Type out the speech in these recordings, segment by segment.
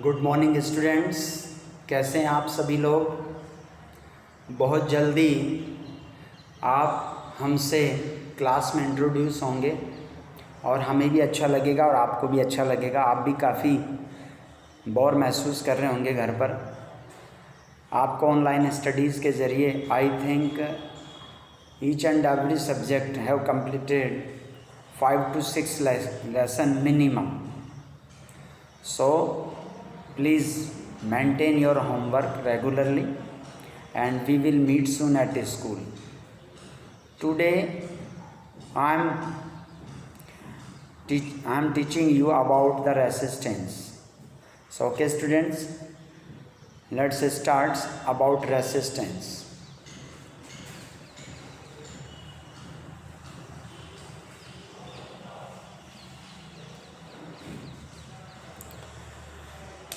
Good morning students, कैसे हैं आप सभी लोग। बहुत जल्दी आप हमसे क्लास में इंट्रोड्यूस होंगे और हमें भी अच्छा लगेगा और आपको भी अच्छा लगेगा। आप भी काफ़ी बोर महसूस कर रहे होंगे घर पर। आपको ऑनलाइन स्टडीज़ के ज़रिए I think each and every subject have completed 5 to 6 lesson minimum. So please maintain your homework regularly and we will meet soon at school. Today I am teaching you about the resistance. So okay students, let's start about resistance.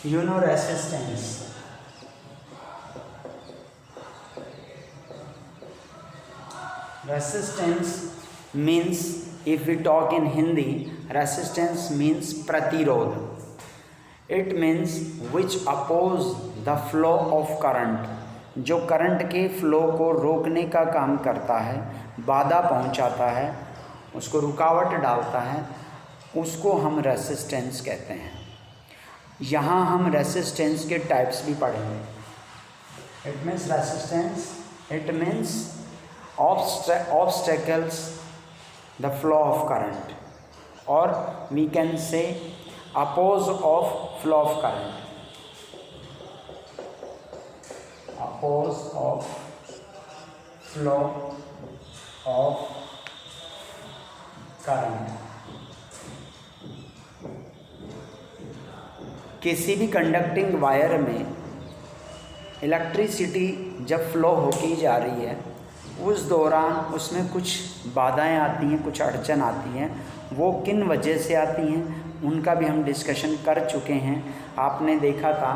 You know resistance. Resistance means, if we talk in Hindi, resistance means प्रतिरोध. It means which oppose the flow of current. जो current के flow को रोकने का काम करता है, बाधा पहुंचाता है, उसको रुकावट डालता है, उसको हम रेसिस्टेंस कहते हैं। यहाँ हम रेसिस्टेंस के टाइप्स भी पढ़ेंगे। It means resistance, it means obstacles the flow of current, और we can say oppose of flow of current, oppose of flow of current. किसी भी कंडक्टिंग वायर में इलेक्ट्रिसिटी जब फ्लो होती जा रही है, उस दौरान उसमें कुछ बाधाएं आती हैं, कुछ अड़चन आती हैं। वो किन वजह से आती हैं उनका भी हम डिस्कशन कर चुके हैं। आपने देखा था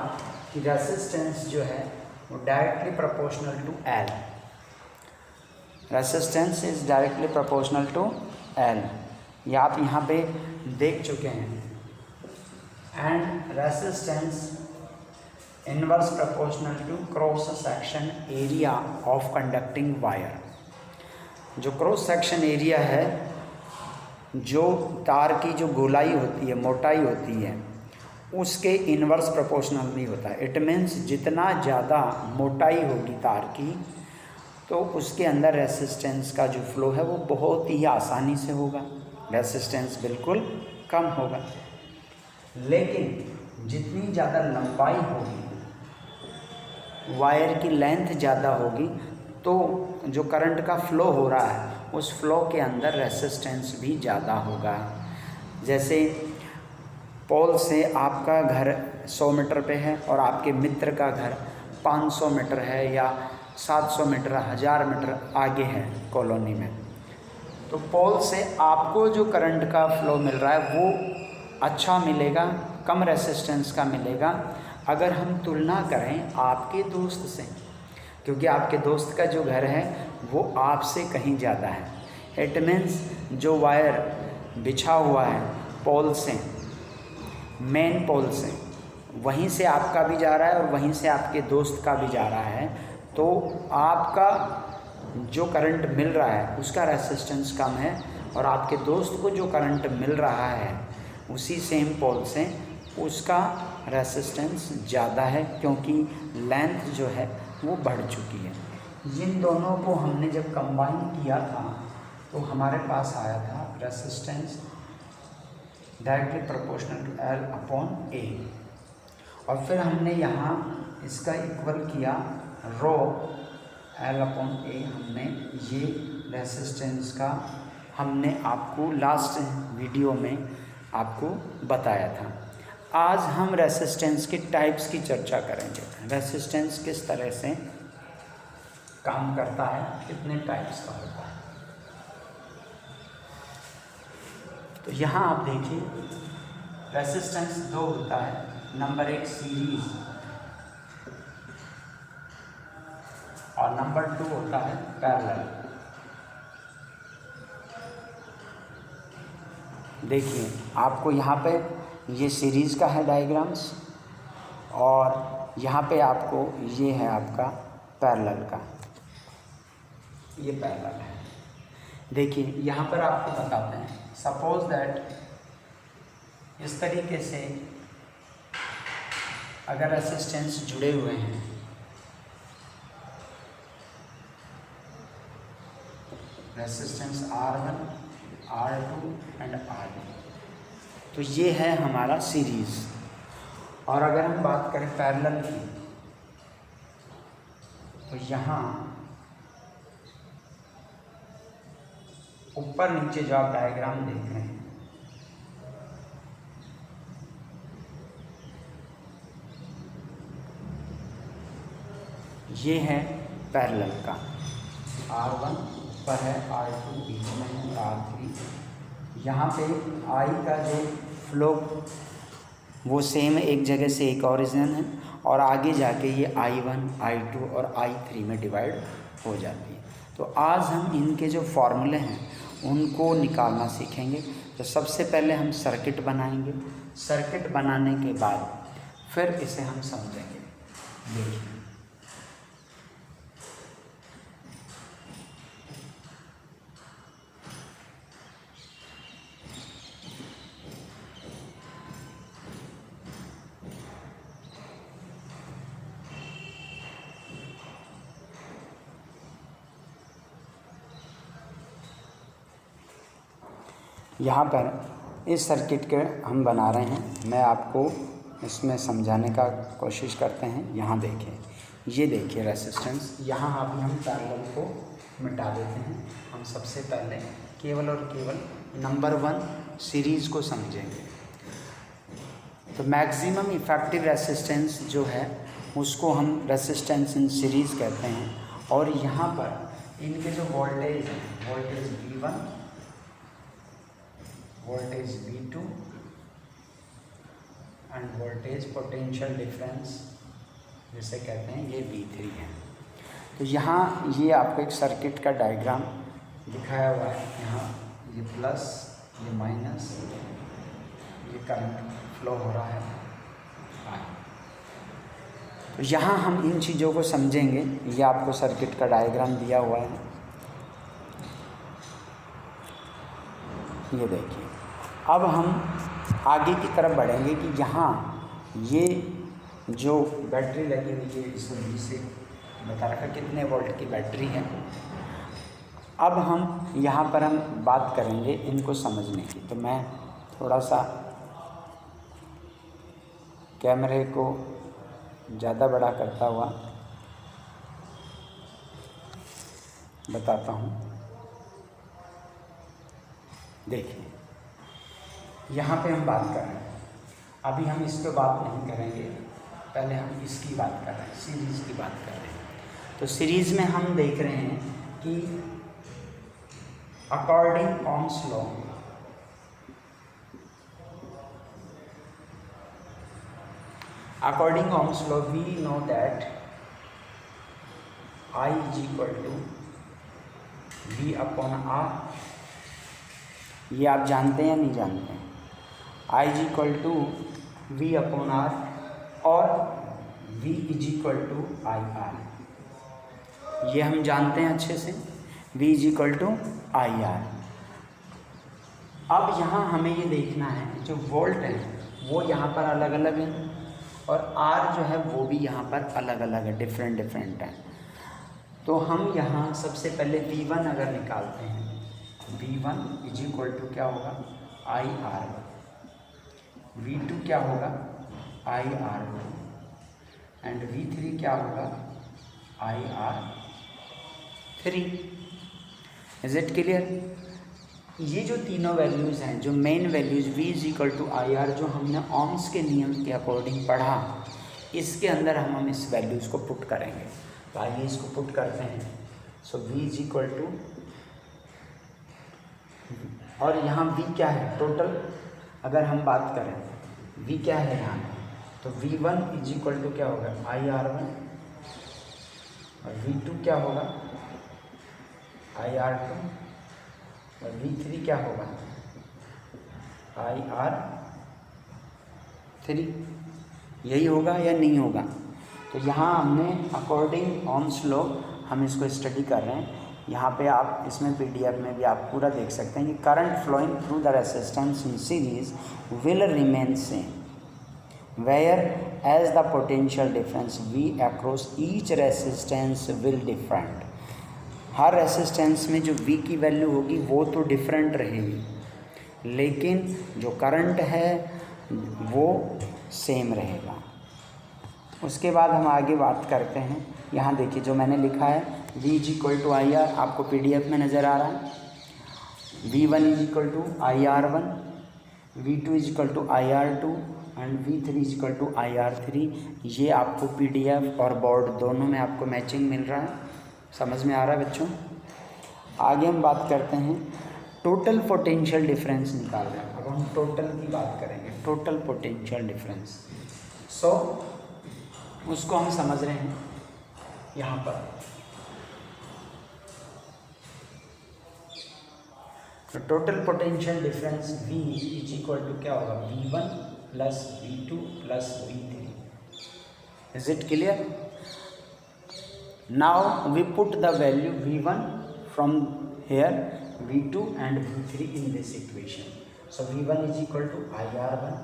कि रेसिस्टेंस जो है वो directly proportional to L, resistance is directly proportional to L, ये आप यहाँ पे देख चुके हैं। And resistance inverse proportional to cross section area of conducting wire. जो क्रॉस सेक्शन एरिया है, जो तार की जो गोलाई होती है, मोटाई होती है, उसके इनवर्स प्रोपोर्शनल नहीं होता है। इट मीन्स जितना ज़्यादा मोटाई होगी तार की, तो उसके अंदर रेसिस्टेंस का जो फ्लो है वो बहुत ही आसानी से होगा, रेसिस्टेंस बिल्कुल कम होगा। लेकिन जितनी ज़्यादा लंबाई होगी, वायर की लेंथ ज़्यादा होगी, तो जो करंट का फ़्लो हो रहा है उस फ्लो के अंदर रेसिस्टेंस भी ज़्यादा होगा। जैसे पोल से आपका घर 100 मीटर पे है और आपके मित्र का घर 500 मीटर है या 700 मीटर, 1000 मीटर आगे है कॉलोनी में, तो पोल से आपको जो करंट का फ़्लो मिल रहा है वो अच्छा मिलेगा, कम रेसिस्टेंस का मिलेगा अगर हम तुलना करें आपके दोस्त से, क्योंकि आपके दोस्त का जो घर है वो आपसे कहीं ज़्यादा है। इट मीन्स जो वायर बिछा हुआ है पोल से, मेन पोल से, वहीं से आपका भी जा रहा है और वहीं से आपके दोस्त का भी जा रहा है, तो आपका जो करंट मिल रहा है उसका रेसिस्टेंस कम है और आपके दोस्त को जो करंट मिल रहा है उसी सेम पोल से, उसका रेसिस्टेंस ज़्यादा है, क्योंकि लेंथ जो है वो बढ़ चुकी है। इन दोनों को हमने जब कंबाइन किया था तो हमारे पास आया था resistance directly proportional to L upon A, और फिर हमने यहाँ इसका इक्वल किया रो एल अपॉन ए। हमने ये रेसिस्टेंस का हमने आपको लास्ट वीडियो में आपको बताया था। आज हम रेसिस्टेंस के टाइप्स की चर्चा करेंगे। रेसिस्टेंस किस तरह से काम करता है, कितने टाइप्स का होता है। तो यहाँ आप देखिए, रेसिस्टेंस 2 होता है। नंबर 1 सीरीज और नंबर 2 होता है पैरेलल। देखिए आपको यहाँ पे ये सीरीज़ का है डायग्राम्स, और यहाँ पे आपको ये है आपका पैरेलल का, ये पैरेलल है। देखिए यहाँ पर आपको बताते हैं, सपोज दैट इस तरीके से अगर रेसिस्टेंस जुड़े हुए हैं, resistance R1, R2 and R2, तो ये है हमारा सीरीज़। और अगर हम बात करें पैरेलल की, तो यहाँ ऊपर नीचे जो आप डायग्राम देख रहे हैं, ये है पैरेलल का। R1 ऊपर है, R2 बीच में है, R3। यहाँ पे I का जो फ्लो वो सेम एक जगह से एक ओरिजिन है, और आगे जाके ये I1, I2 और I3 में डिवाइड हो जाती है। तो आज हम इनके जो फॉर्मूले हैं उनको निकालना सीखेंगे। तो सबसे पहले हम सर्किट बनाएंगे, सर्किट बनाने के बाद फिर इसे हम समझेंगे। देखिए यहाँ पर इस सर्किट के हम बना रहे हैं, मैं आपको इसमें समझाने का कोशिश करते हैं। यहाँ देखें, ये देखिए रेसिस्टेंस, यहाँ अभी हम पैरेलल को मिटा देते हैं। हम सबसे पहले केवल और केवल नंबर 1 सीरीज़ को समझेंगे। तो मैक्सिमम इफ़ेक्टिव रेसिस्टेंस जो है उसको हम रेसिस्टेंस इन सीरीज़ कहते हैं। और यहाँ पर इनके जो वोल्टेज हैं, voltage V1, voltage V2 end voltage potential difference जिसे कहते हैं, ये V3 है। तो यहाँ ये आपको एक सर्किट का डायग्राम दिखाया हुआ है। यहाँ ये प्लस, ये माइनस, ये करंट फ्लो हो रहा है। तो यहाँ हम इन चीज़ों को समझेंगे। ये आपको सर्किट का डायग्राम दिया हुआ है, ये देखिए। अब हम आगे की तरफ बढ़ेंगे कि यहाँ ये जो बैटरी लगी हुई है, इसमें से बता रखा कितने वोल्ट की बैटरी है। अब हम यहाँ पर हम बात करेंगे इनको समझने की। तो मैं थोड़ा सा कैमरे को ज़्यादा बड़ा करता हुआ बताता हूँ। देखिए यहाँ पे हम बात कर रहे हैं, अभी हम इस पे बात नहीं करेंगे, पहले हम इसकी बात कर रहे हैं, सीरीज़ की बात कर रहे हैं। तो सीरीज़ में हम देख रहे हैं कि according Ohm's law, according Ohm's law we know that I is equal to V upon R। ये आप जानते हैं या नहीं जानते हैं? I is equal to V upon R और V is equal to I R. ये हम जानते हैं अच्छे से, V is equal to I R. अब यहाँ हमें ये देखना है जो वोल्ट है वो यहाँ पर अलग अलग है, और R जो है वो भी यहाँ पर अलग अलग है, डिफरेंट डिफरेंट है। तो हम यहाँ सबसे पहले V1 अगर निकालते हैं, V1 इज इक्वल टू क्या होगा, आई आर वन। V2 क्या होगा, I are one. And V3 क्या होगा, I R three. Is it clear? ये जो तीनों वैल्यूज़ हैं, जो main values V is equal to I R, जो हमने ओम्स के नियम के अकॉर्डिंग पढ़ा, इसके अंदर हम इस वैल्यूज़ को पुट करेंगे। तो आइए इसको पुट करते हैं। सो V इज इक्वल टू, और यहाँ V क्या है टोटल, अगर हम बात करें V क्या है यहाँ, तो V1 इज इक्वल टू क्या होगा, आई आर वन, और V2 क्या होगा, आई आर टू, और V3 क्या होगा, आई आर थ्री। यही होगा या नहीं होगा? तो यहाँ हमने अकॉर्डिंग ओम्स लॉ हम इसको स्टडी कर रहे हैं। यहाँ पे आप इसमें पीडीएफ में भी आप पूरा देख सकते हैं कि current flowing through the resistance in series will remain same whereas the potential difference V across each resistance will different. हर रेसिस्टेंस में जो V की वैल्यू होगी वो तो डिफरेंट रहेगी, लेकिन जो करंट है वो सेम रहेगा। उसके बाद हम आगे बात करते हैं। यहाँ देखिए जो मैंने लिखा है V is equal to I R, आपको पीडीएफ में नज़र आ रहा है। V1 is equal to IR1, V2 is equal to IR2 and V3 is equal to IR3। ये आपको पीडीएफ और बोर्ड दोनों में आपको मैचिंग मिल रहा है। समझ में आ रहा है बच्चों? आगे हम बात करते हैं टोटल पोटेंशियल डिफरेंस निकाल रहे हैं। अब हम टोटल की बात करेंगे, टोटल पोटेंशियल डिफरेंस। सो उसको हम समझ रहे हैं यहाँ पर। तो total potential difference V is equal to क्या होगा? V1 plus V2 plus V3। Is it clear? Now we put the value V1 from here, V2 and V3 in this equation. So V1 is equal to IR1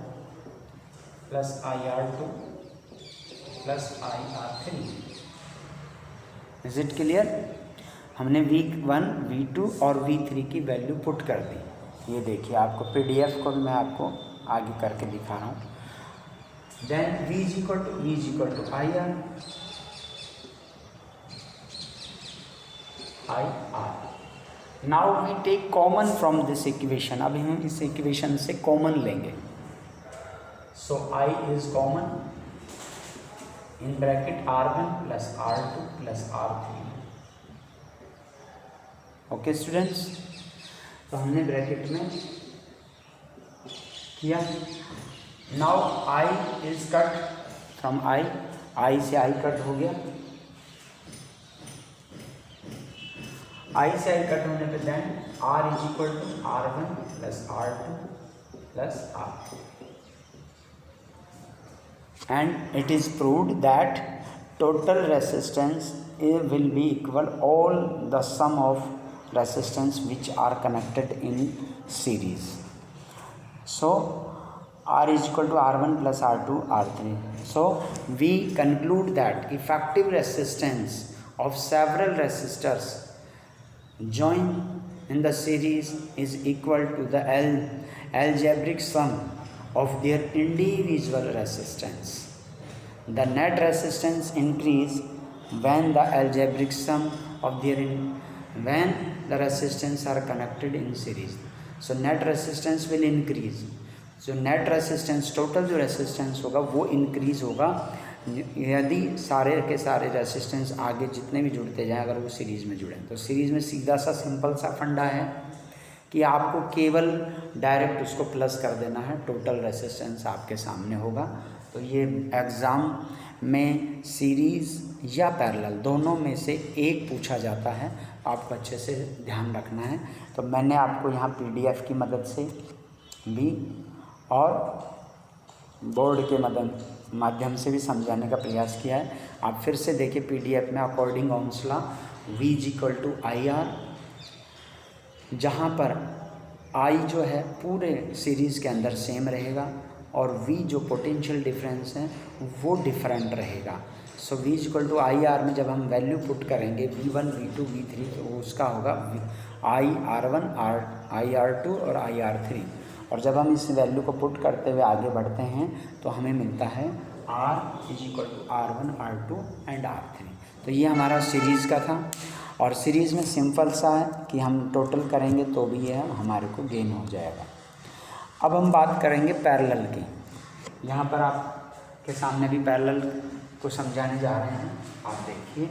plus IR2 plus IR3। Is it clear? हमने V1, V2 और V3 की value put कर दी। ये देखिए आपको PDF को भी मैं आपको आगे करके दिखा रहा हूँ। Then V is equal to IR। Now we take common from this equation. अभी हम इस इक्वेशन से कॉमन लेंगे। So I is common in bracket R1 plus R2 plus R3। Okay students, तो हमने ब्रैकेट में किया। Now I is cut from I से I कट हो गया। I से I कट होने पे then R is equal to R1 plus R2 plus R। And it is proved that total resistance will be equal all the sum of resistance which are connected in series. So R is equal to R1 plus R2 R3. So we conclude that effective resistance of several resistors joined in the series is equal to the algebraic sum of their individual resistance. The net resistance increase when the algebraic sum of their when the resistance are connected in series. So net resistance will increase. So net resistance total जो resistance होगा वो increase होगा यदि सारे के सारे resistance आगे जितने भी जुड़ते जाएं अगर वो सीरीज़ में जुड़ें। तो सीरीज़ में सीधा सा सिंपल सा फंडा है कि आपको केवल डायरेक्ट उसको प्लस कर देना है, टोटल रेसिस्टेंस आपके सामने होगा। तो ये एग्ज़ाम में सीरीज़ या पैरेलल दोनों में से एक पूछा जाता है, आपको अच्छे से ध्यान रखना है। तो मैंने आपको यहाँ पीडीएफ की मदद से भी और बोर्ड के माध्यम से भी समझाने का प्रयास किया है। आप फिर से देखिए पीडीएफ में according Ohm's law V is equal to IR, जहाँ पर I जो है पूरे सीरीज़ के अंदर सेम रहेगा और V जो पोटेंशियल डिफरेंस है वो डिफरेंट रहेगा। So V is equal to IR में जब हम वैल्यू पुट करेंगे V1, V2, V3 तो उसका होगा IR1, IR2 और IR3। और जब हम इस वैल्यू को पुट करते हुए आगे बढ़ते हैं तो हमें मिलता है R is equal to R1, R2 and R3। तो ये हमारा सीरीज़ का था और सीरीज़ में सिंपल सा है कि हम टोटल करेंगे तो भी यह हमारे को गेन हो जाएगा। अब हम बात करेंगे पैरेलल की। यहाँ पर आपके सामने भी पैरेलल को समझाने जा रहे हैं, आप देखिए।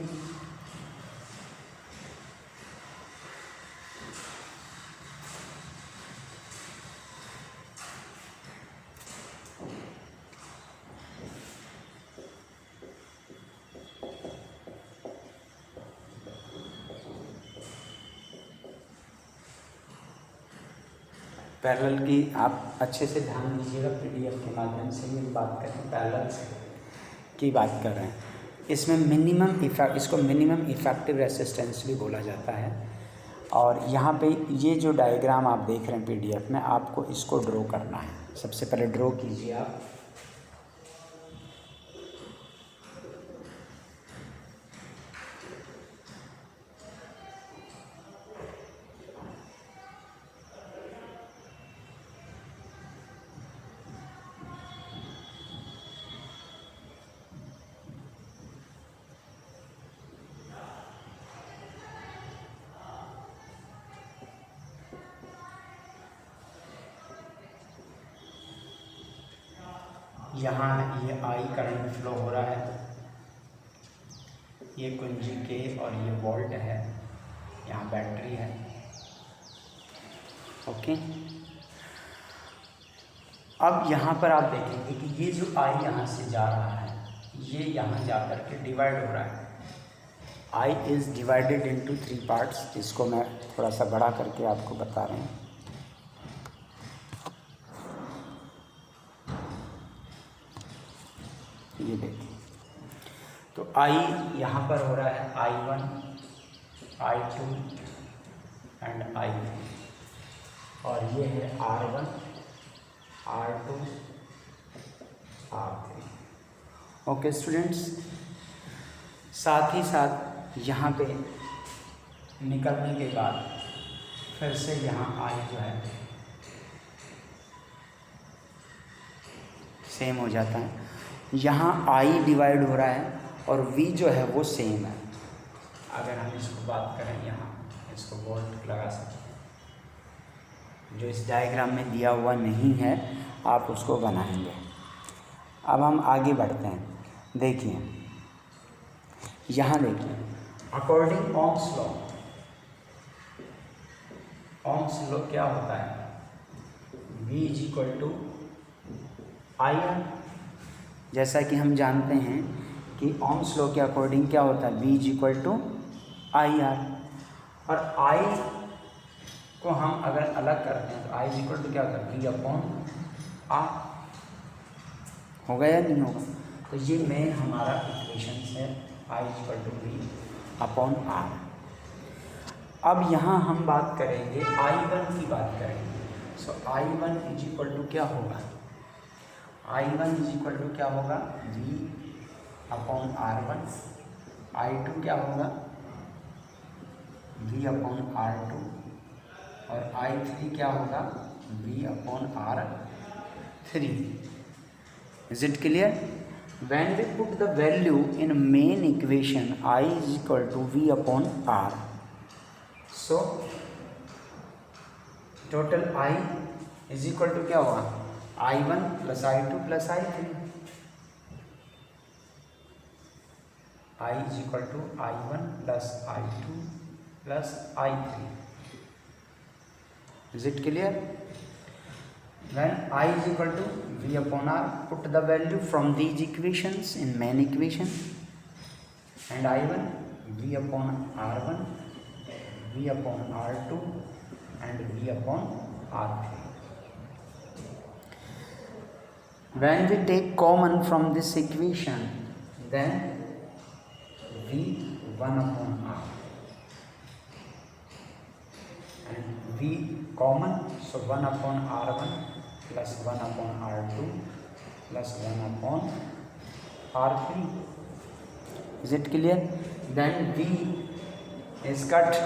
पैरेलल की आप अच्छे से ध्यान दीजिएगा, पीडीएफ के माध्यम से ये बात करें, पैरेलल की बात कर रहे हैं। इसमें मिनिमम इफेक्ट, इसको मिनिमम इफेक्टिव रेसिस्टेंस भी बोला जाता है। और यहाँ पे ये जो डायग्राम आप देख रहे हैं पीडीएफ में, आपको इसको ड्रॉ करना है। सबसे पहले ड्रॉ कीजिए आप। यहाँ ये आई करंट फ्लो हो रहा है, ये कुंजी के और ये वोल्ट है, यहाँ बैटरी है। ओके, अब यहाँ पर आप देखेंगे कि ये जो आई यहाँ से जा रहा है, ये यहाँ जा कर के डिवाइड हो रहा है। I is divided into 3 parts. इसको मैं थोड़ा सा बड़ा करके आपको बता रहे हैं। ये देखिए, तो आई यहाँ पर हो रहा है I1, I2 एंड I3, और ये है R1, R2, R3। Okay students, साथ ही साथ यहाँ पे निकलने के बाद फिर से यहाँ आई जो है सेम हो जाता है। यहाँ आई डिवाइड हो रहा है और वी जो है वो सेम है। अगर हम इसको बात करें, यहाँ इसको वोल्ट लगा सकते हैं, जो इस डायग्राम में दिया हुआ नहीं है आप उसको बनाएंगे। अब हम आगे बढ़ते हैं। देखिए यहाँ देखिए, according Ohm's law, Ohm's law क्या होता है, V is equal to IR। जैसा कि हम जानते हैं कि ओम्स लॉ के अकॉर्डिंग क्या होता है, V is equal to IR। और I को हम अगर अलग करते हैं तो I इज इक्वल टू क्या होता है, V अपॉन R। होगा या नहीं होगा? तो ये मेन हमारा इक्वेशन है, I is equal to V upon R। अब यहाँ हम बात करेंगे I1 की बात करेंगे। सो I1 इज इक्वल टू क्या होगा, I1 इज इक्वल टू क्या होगा, V अपॉन R1। I2 क्या होगा, V अपॉन R2। और I3 क्या होगा, V upon R3। Is it clear? When we put the value in main equation, I is equal to V upon R. So total I is equal to क्या होगा, I1 plus I2 plus I3। I is equal to I1 plus I2 plus I3। Is it clear? When I is equal to V upon R, put the value from these equations in main equation, and I1 V upon R1, V upon R2 and V upon R3. When we take common from this equation, then V 1 upon R and V common, so 1 upon R1 plus 1 upon R2 plus 1 upon R3. Is it clear? Then V is cut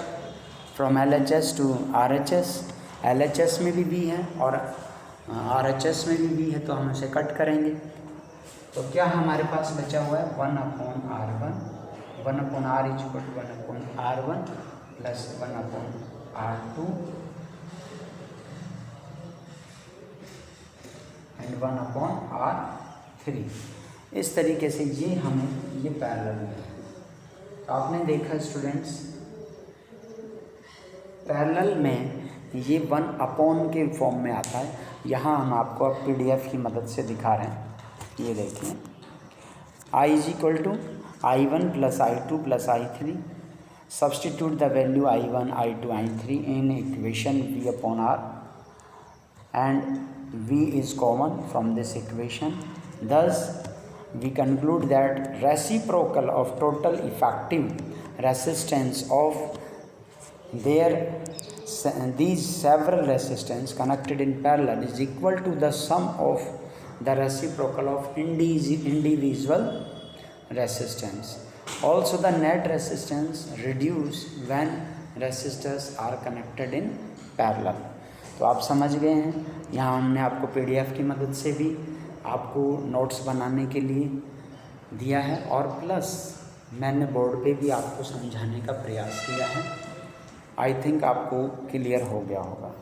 from LHS to RHS। LHS में भी V है और RHS में भी V है, तो हम उसे कट करेंगे। तो क्या हमारे पास बचा हुआ है, 1 upon R1, 1 upon R is equal to 1 upon R1 plus 1 upon R2 and 1 upon R3। इस तरीके से ये हमें ये पैरेलल है। तो आपने देखा स्टूडेंट्स, पैरेलल में ये 1 अपॉन के फॉर्म में आता है। यहाँ हम आपको अब PDF की मदद से दिखा रहे हैं। ये देखिए, I is equal to I1 plus I2 plus I3। Substitute the value I1, I2, I3 in equation V upon R। and V is common from this equation. Thus we conclude that reciprocal of total effective resistance of these several resistance connected in parallel is equal to the sum of the reciprocal of individual resistance. Also the net resistance reduce when resistors are connected in parallel. तो आप समझ गए हैं, यहाँ हमने आपको PDF की मदद से भी आपको नोट्स बनाने के लिए दिया है और प्लस मैंने बोर्ड पे भी आपको समझाने का प्रयास किया है। आई थिंक आपको क्लियर हो गया होगा।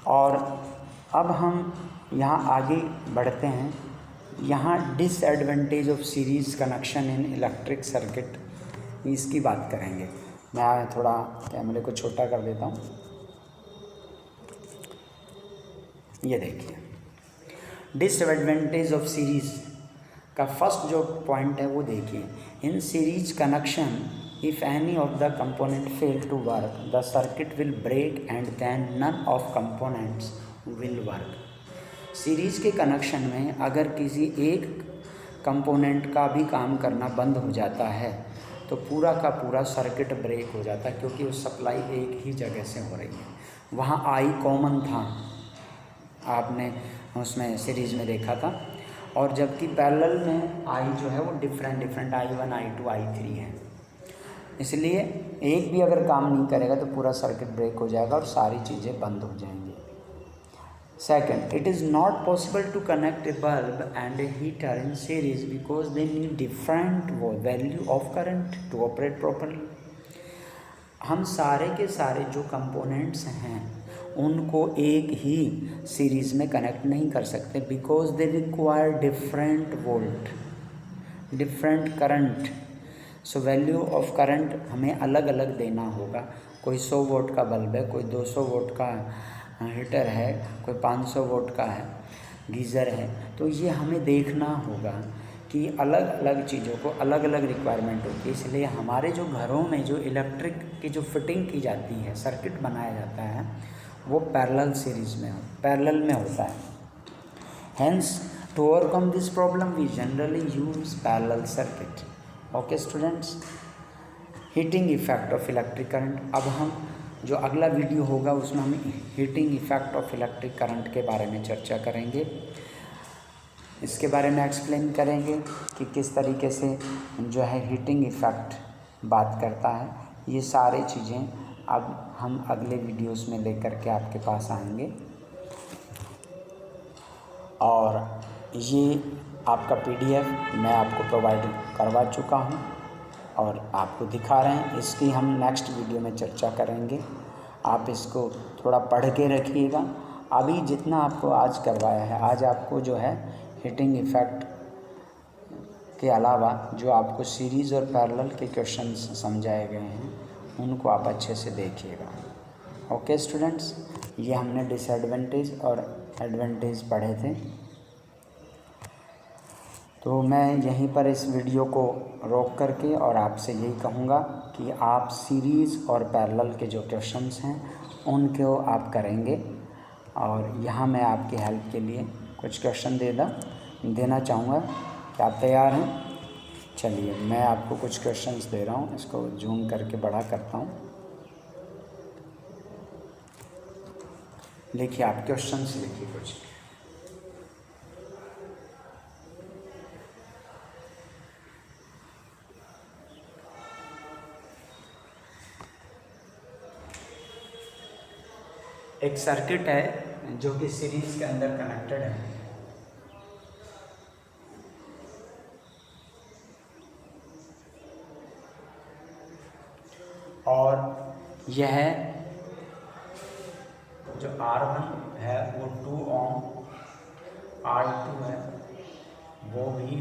और अब हम यहाँ आगे बढ़ते हैं। यहाँ disadvantage of series connection in electric circuit, इसकी बात करेंगे। मैं थोड़ा कैमरे को छोटा कर देता हूँ। ये देखिए, डिसएडवांटेज ऑफ सीरीज़ का फर्स्ट जो पॉइंट है वो देखिए। In series connection if any of the component fail to work the circuit will break and then none of components will work. Series के कनेक्शन में अगर किसी एक कंपोनेंट का भी काम करना बंद हो जाता है तो पूरा का पूरा सर्किट ब्रेक हो जाता है, क्योंकि वो सप्लाई एक ही जगह से हो रही है। वहाँ आई कॉमन था, आपने उसमें सीरीज़ में देखा था, और जबकि पैरेलल में आई जो है वो डिफरेंट I1 I2 I3 है। इसलिए एक भी अगर काम नहीं करेगा तो पूरा सर्किट ब्रेक हो जाएगा और सारी चीज़ें बंद हो जाएंगी। Second, it is not possible to connect a bulb and a heater in series because they need different value of current to operate properly. हम सारे के सारे जो कंपोनेंट्स हैं उनको एक ही सीरीज़ में कनेक्ट नहीं कर सकते, because they require different volt, different current. So value of current हमें अलग अलग देना होगा। कोई 100 वोल्ट का बल्ब है, कोई 200 वोल्ट का हीटर है, कोई 500 वोल्ट का है गीज़र है। तो ये हमें देखना होगा कि अलग अलग चीज़ों को अलग अलग रिक्वायरमेंट होती है। इसलिए हमारे जो घरों में जो इलेक्ट्रिक की जो फिटिंग की जाती है, सर्किट बनाया जाता है, वो पैरेलल सीरीज़ में पैरेलल में होता है। Hence to overcome this problem we generally use parallel circuit. Okay students, heating effect of electric current. अब हम जो अगला वीडियो होगा उसमें हम heating effect of electric current के बारे में चर्चा करेंगे। इसके बारे में एक्सप्लेन करेंगे कि किस तरीके से जो है हीटिंग इफेक्ट बात करता है। ये सारी चीज़ें अब हम अगले वीडियोस में लेकर के आपके पास आएंगे। और ये आपका PDF मैं आपको प्रोवाइड करवा चुका हूँ और आपको दिखा रहे हैं। इसकी हम नेक्स्ट वीडियो में चर्चा करेंगे। आप इसको थोड़ा पढ़ के रखिएगा। अभी जितना आपको आज करवाया है, आज आपको जो है हीटिंग इफेक्ट के अलावा जो आपको सीरीज़ और पैरेलल के क्वेश्चंस समझाए गए हैं उनको आप अच्छे से देखिएगा। ओके स्टूडेंट्स, ये हमने डिसएडवांटेज और एडवांटेज पढ़े थे। तो मैं यहीं पर इस वीडियो को रोक करके और आपसे यही कहूँगा कि आप सीरीज़ और पैरेलल के जो क्वेश्चंस हैं उनको आप करेंगे। और यहाँ मैं आपकी हेल्प के लिए कुछ क्वेश्चन देना चाहूँगा। क्या आप तैयार हैं? चलिए मैं आपको कुछ क्वेश्चंस दे रहा हूँ। इसको जूम करके बड़ा करता हूँ। लिखिए, आप क्वेश्चंस लिखिए कुछ। एक सर्किट है जो कि सीरीज के अंदर कनेक्टेड है। और यह जो R1 है वो 2 ओम, R2 है वो भी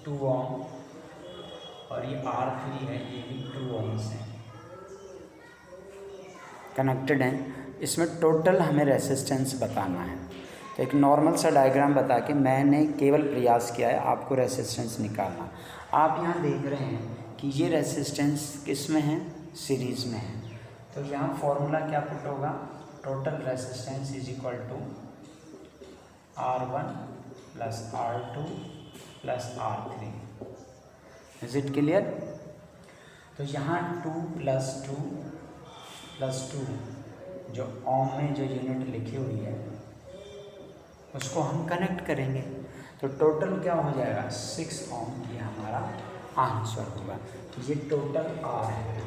2 ओम, और ये R3 है ये भी 2 ओम से कनेक्टेड हैं। इसमें टोटल हमें रेसिस्टेंस बताना है। तो एक नॉर्मल सा डायग्राम बता के मैंने केवल प्रयास किया है आपको रेसिस्टेंस निकालना। आप यहाँ देख रहे हैं कि ये रेसिस्टेंस किस में है? सीरीज़ में है। तो यहाँ फॉर्मूला क्या पुट होगा? Total resistance is equal to R1 plus R2 plus R3। Is it clear? तो यहाँ 2 प्लस 2 प्लस 2 जो ओम में जो यूनिट लिखी हुई है उसको हम कनेक्ट करेंगे, तो टोटल क्या हो जाएगा 6 ओम की हमारा आंसर होगा। ये टोटल R है,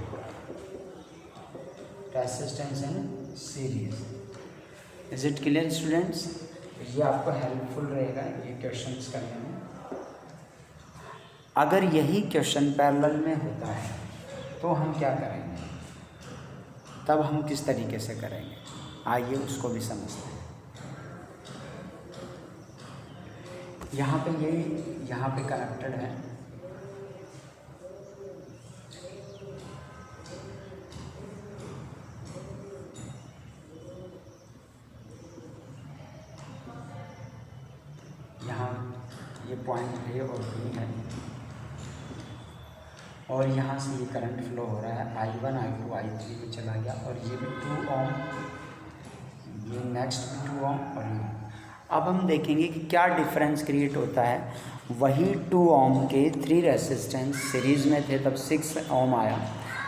resistance in series. Is it clear students? ये आपको हेल्पफुल रहेगा ये क्वेश्चंस करने में। अगर यही क्वेश्चन पैरेलल में होता है तो हम क्या करेंगे, तब हम किस तरीके से करेंगे, आइए उसको भी समझते हैं। यहाँ पे यही यहाँ पे कनेक्टेड है, यहाँ ये पॉइंट A और B है और यहाँ से ये करंट फ्लो हो रहा है, I1 I2 I3 में चला गया और ये भी 2 ओम, ये नेक्स्ट 2 ओम और ये। अब हम देखेंगे कि क्या डिफरेंस क्रिएट होता है। वही 2 ओम के 3 रेसिस्टेंस सीरीज़ में थे तब 6 ओम आया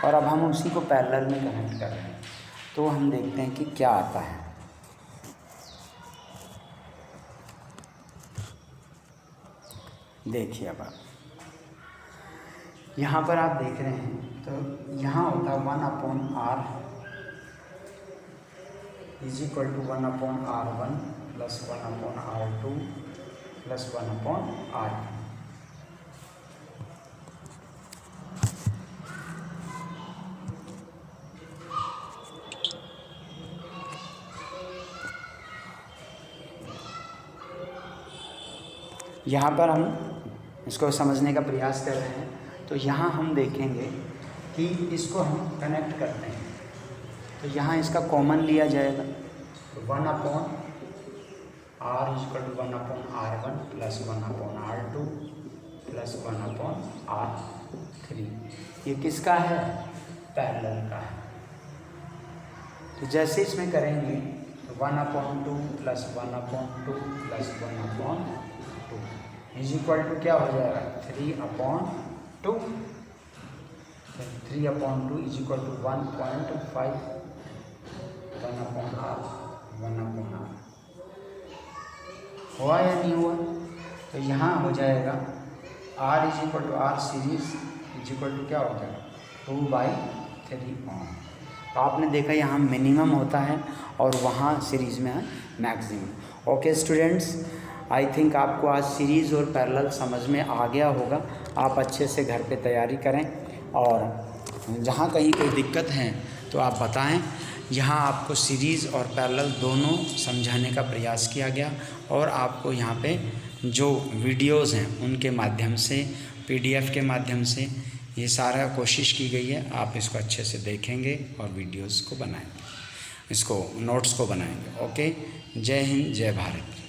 और अब हम उसी को पैरेलल में कनेक्ट कर रहे हैं, तो हम देखते हैं कि क्या आता है। देखिए अब आप यहाँ पर आप देख रहे हैं तो यहाँ होता है 1/R is equal to 1/R1 plus 1/R2 plus 1/R2। यहाँ पर हम इसको समझने का प्रयास कर रहे हैं, तो यहाँ हम देखेंगे कि इसको हम कनेक्ट करते हैं, तो यहाँ इसका कॉमन लिया जाएगा, तो 1/R is equal to 1/R1 plus 1/R2 plus 1/R3। ये किसका है? पैरेलल का है। तो जैसे इसमें करेंगे तो 1/2 plus 1/2 plus 1/2 is equal to क्या हो जाएगा 3/2। 3/2 इज इक्वल टू 1.5 1/R हुआ या नहीं हुआ? तो यहाँ हो जाएगा R is equal to R series is equal to क्या हो जाएगा 2/3 ओम। तो आपने देखा यहाँ मिनिमम होता है और वहाँ सीरीज़ में है maximum. Okay students, I think आपको आज सीरीज़ और पैरेलल समझ में आ गया होगा। आप अच्छे से घर पे तैयारी करें और जहाँ कहीं कोई दिक्कत है तो आप बताएं। यहाँ आपको सीरीज़ और पैरेलल दोनों समझाने का प्रयास किया गया और आपको यहाँ पे जो वीडियोज़ हैं उनके माध्यम से, PDF के माध्यम से ये सारा कोशिश की गई है। आप इसको अच्छे से देखेंगे और वीडियोज़ को बनाएंगे, इसको नोट्स को बनाएंगे। ओके, जय हिंद, जय भारत।